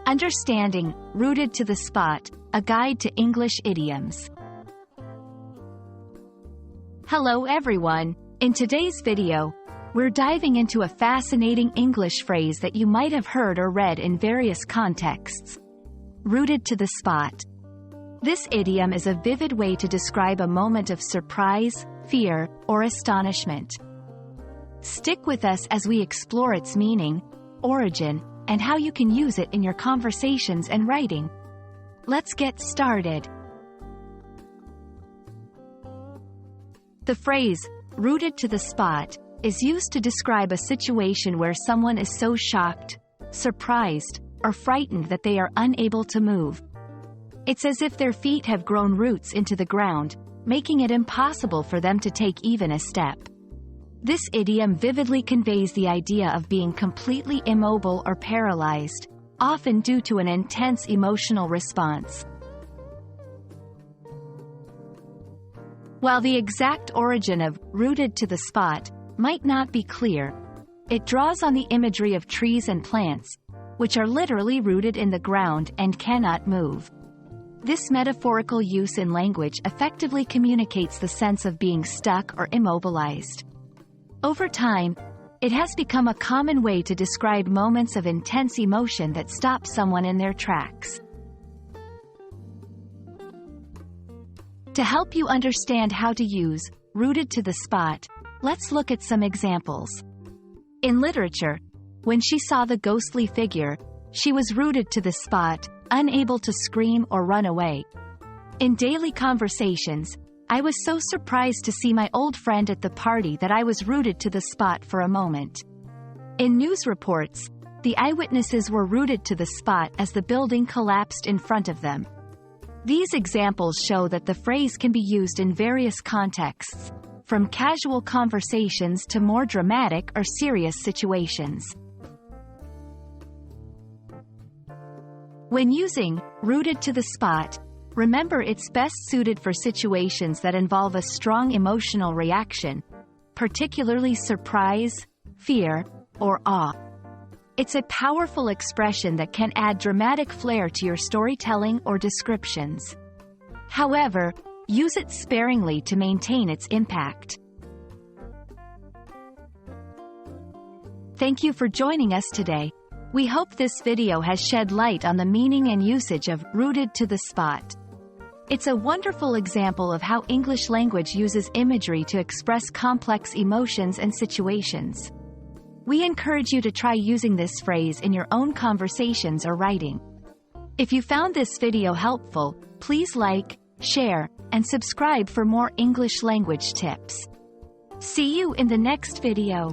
Understanding, Rooted to the Spot, a guide to English idioms. Hello everyone, in today's video, we're diving into a fascinating English phrase that you might have heard or read in various contexts. Rooted to the spot. This idiom is a vivid way to describe a moment of surprise, fear, or astonishment. Stick with us as we explore its meaning, origin, and how you can use it in your conversations and writing. Let's get started. The phrase, rooted to the spot, is used to describe a situation where someone is so shocked, surprised, or frightened that they are unable to move. It's as if their feet have grown roots into the ground, making it impossible for them to take even a step. This idiom vividly conveys the idea of being completely immobile or paralyzed, often due to an intense emotional response. While the exact origin of rooted to the spot might not be clear, it draws on the imagery of trees and plants, which are literally rooted in the ground and cannot move. This metaphorical use in language effectively communicates the sense of being stuck or immobilized. Over time, it has become a common way to describe moments of intense emotion that stop someone in their tracks. To help you understand how to use rooted to the spot, let's look at some examples. In literature, when she saw the ghostly figure, she was rooted to the spot, unable to scream or run away. In daily conversations, I was so surprised to see my old friend at the party that I was rooted to the spot for a moment. In news reports, the eyewitnesses were rooted to the spot as the building collapsed in front of them. These examples show that the phrase can be used in various contexts, from casual conversations to more dramatic or serious situations. When using rooted to the spot, remember it's best suited for situations that involve a strong emotional reaction, particularly surprise, fear, or awe. It's a powerful expression that can add dramatic flair to your storytelling or descriptions. However, use it sparingly to maintain its impact. Thank you for joining us today. We hope this video has shed light on the meaning and usage of rooted to the spot. It's a wonderful example of how English language uses imagery to express complex emotions and situations. We encourage you to try using this phrase in your own conversations or writing. If you found this video helpful, please like, share, and subscribe for more English language tips. See you in the next video.